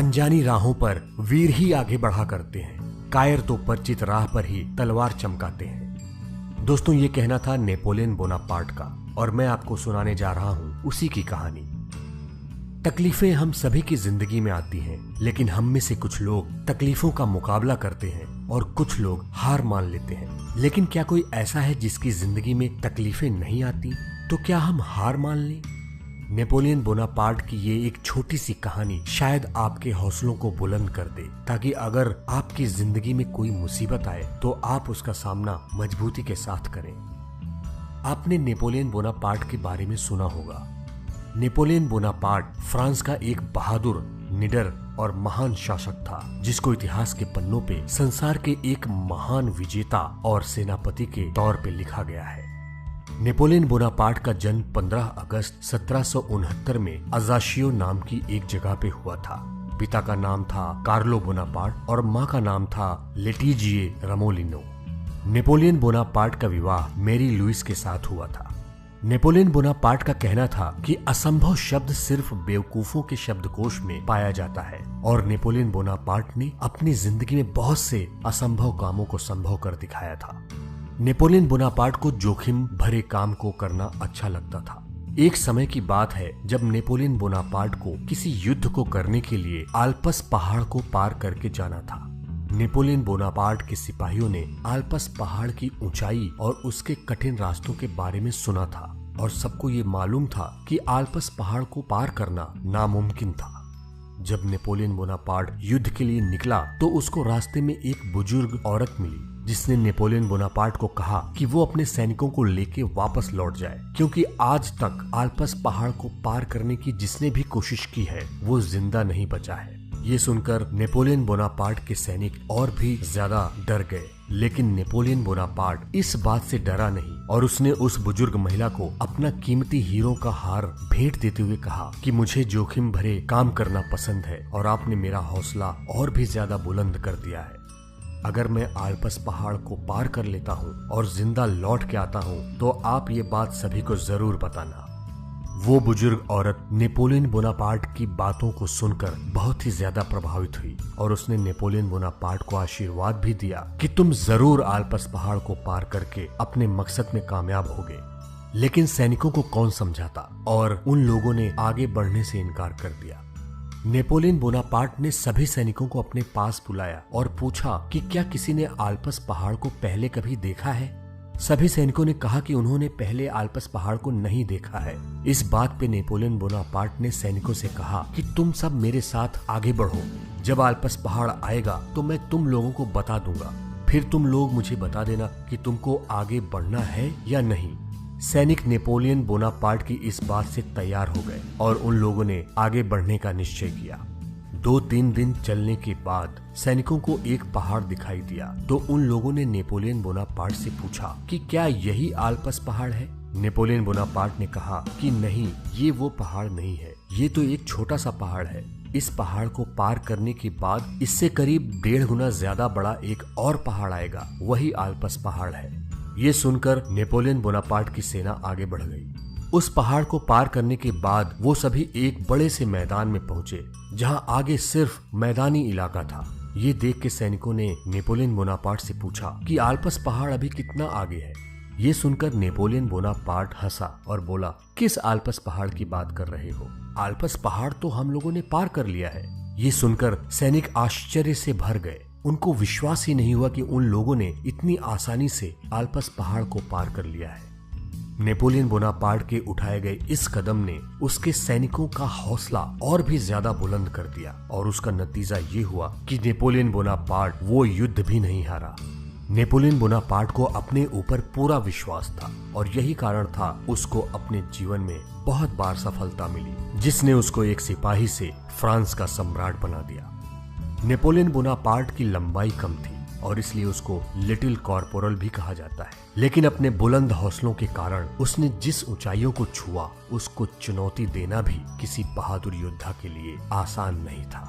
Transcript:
अनजानी राहों पर वीर ही आगे बढ़ा करते हैं, कायर तो परिचित राह पर ही तलवार चमकाते हैं। दोस्तों, ये कहना था नेपोलियन बोनापार्ट का और मैं आपको सुनाने जा रहा हूं उसी की कहानी। तकलीफें हम सभी की जिंदगी में आती हैं, लेकिन हम में से कुछ लोग तकलीफों का मुकाबला करते हैं और कुछ लोग हार मान लेते हैं। लेकिन क्या कोई ऐसा है जिसकी जिंदगी में तकलीफें नहीं आती? तो क्या हम हार मान लें? नेपोलियन बोनापार्ट की ये एक छोटी सी कहानी शायद आपके हौसलों को बुलंद कर दे, ताकि अगर आपकी जिंदगी में कोई मुसीबत आए तो आप उसका सामना मजबूती के साथ करें। आपने नेपोलियन बोनापार्ट के बारे में सुना होगा। नेपोलियन बोनापार्ट फ्रांस का एक बहादुर, निडर और महान शासक था, जिसको इतिहास के पन्नों पे संसार के एक महान विजेता और सेनापति के तौर पे लिखा गया है। नेपोलियन बोनापार्ट का जन्म 15 अगस्त 1769 में अजाशियो नाम की एक जगह पे हुआ था। पिता का नाम था कार्लो बोनापार्ट और माँ का नाम था लेटिजिए रमोलिनो। नेपोलियन बोनापार्ट का विवाह मैरी लुइस के साथ हुआ था। नेपोलियन बोनापार्ट का कहना था कि असंभव शब्द सिर्फ बेवकूफों के शब्दकोश में पाया जाता है, और नेपोलियन बोनापार्ट ने अपनी जिंदगी में बहुत से असंभव कामों को संभव कर दिखाया था। नेपोलियन बोनापार्ट को जोखिम भरे काम को करना अच्छा लगता था। एक समय की बात है जब नेपोलियन बोनापार्ट को किसी युद्ध को करने के लिए आल्प्स पहाड़ को पार करके जाना था। नेपोलियन बोनापार्ट के सिपाहियों ने आल्प्स पहाड़ की ऊंचाई और उसके कठिन रास्तों के बारे में सुना था, और सबको ये मालूम था कि आल्प्स पहाड़ को पार करना नामुमकिन था। जब नेपोलियन बोनापार्ट युद्ध के लिए निकला तो उसको रास्ते में एक बुजुर्ग औरत मिली, जिसने नेपोलियन बोनापार्ट को कहा कि वो अपने सैनिकों को लेके वापस लौट जाए, क्योंकि आज तक आल्प्स पहाड़ को पार करने की जिसने भी कोशिश की है वो जिंदा नहीं बचा है। ये सुनकर नेपोलियन बोनापार्ट के सैनिक और भी ज्यादा डर गए, लेकिन नेपोलियन बोनापार्ट इस बात से डरा नहीं और उसने उस बुजुर्ग महिला को अपना कीमती हीरो का हार भेंट देते हुए कहा कि मुझे जोखिम भरे काम करना पसंद है और आपने मेरा हौसला और भी ज्यादा बुलंद कर दिया है। अगर मैं आल्प्स पहाड़ को पार कर लेता हूँ और जिंदा लौट के आता हूँ तो आप ये बात सभी को जरूर बताना। वो बुजुर्ग औरत नेपोलियन बोनापार्ट की बातों को सुनकर बहुत ही ज्यादा प्रभावित हुई और उसने नेपोलियन बोनापार्ट को आशीर्वाद भी दिया कि तुम जरूर आल्प्स पहाड़ को पार करके अपने मकसद में कामयाब होगे। लेकिन सैनिकों को कौन समझाता, और उन लोगों ने आगे बढ़ने से इनकार कर दिया। नेपोलियन बोनापार्ट ने सभी सैनिकों को अपने पास बुलाया और पूछा कि क्या किसी ने आल्प्स पहाड़ को पहले कभी देखा है। सभी सैनिकों ने कहा कि उन्होंने पहले आल्प्स पहाड़ को नहीं देखा है। इस बात पे नेपोलियन बोनापार्ट ने सैनिकों से कहा कि तुम सब मेरे साथ आगे बढ़ो, जब आल्प्स पहाड़ आएगा तो मैं तुम लोगों को बता दूंगा, फिर तुम लोग मुझे बता देना कि तुमको आगे बढ़ना है या नहीं। सैनिक नेपोलियन बोनापार्ट की इस बात से तैयार हो गए और उन लोगों ने आगे बढ़ने का निश्चय किया। 2-3 दिन चलने के बाद सैनिकों को एक पहाड़ दिखाई दिया, तो उन लोगों ने नेपोलियन बोनापार्ट से पूछा कि क्या यही आल्प्स पहाड़ है। नेपोलियन बोनापार्ट ने कहा कि नहीं, ये वो पहाड़ नहीं है, ये तो एक छोटा सा पहाड़ है। इस पहाड़ को पार करने के बाद इससे करीब 1.5 गुना ज्यादा बड़ा एक और पहाड़ आएगा, वही आल्प्स पहाड़ है। ये सुनकर नेपोलियन बोनापार्ट की सेना आगे बढ़ गई। उस पहाड़ को पार करने के बाद वो सभी एक बड़े से मैदान में पहुंचे, जहां आगे सिर्फ मैदानी इलाका था। ये देख के सैनिकों ने नेपोलियन बोनापार्ट से पूछा कि आल्प्स पहाड़ अभी कितना आगे है। ये सुनकर नेपोलियन बोनापार्ट हंसा और बोला, किस आल्प्स पहाड़ की बात कर रहे हो? आल्प्स पहाड़ तो हम लोगों ने पार कर लिया है। ये सुनकर सैनिक आश्चर्य से भर गए। उनको विश्वास ही नहीं हुआ कि उन लोगों ने इतनी आसानी से आल्प्स पहाड़ को पार कर लिया है। नेपोलियन बोनापार्ट के उठाए गए इस कदम ने उसके सैनिकों का हौसला और भी ज्यादा बुलंद कर दिया, और उसका नतीजा ये हुआ कि नेपोलियन बोनापार्ट वो युद्ध भी नहीं हारा। नेपोलियन बोनापार्ट को अपने ऊपर पूरा विश्वास था, और यही कारण था उसको अपने जीवन में बहुत बार सफलता मिली, जिसने उसको एक सिपाही से फ्रांस का सम्राट बना दिया। नेपोलियन बोनापार्ट की लंबाई कम थी और इसलिए उसको लिटिल कॉर्पोरल भी कहा जाता है, लेकिन अपने बुलंद हौसलों के कारण उसने जिस ऊंचाइयों को छुआ उसको चुनौती देना भी किसी बहादुर योद्धा के लिए आसान नहीं था।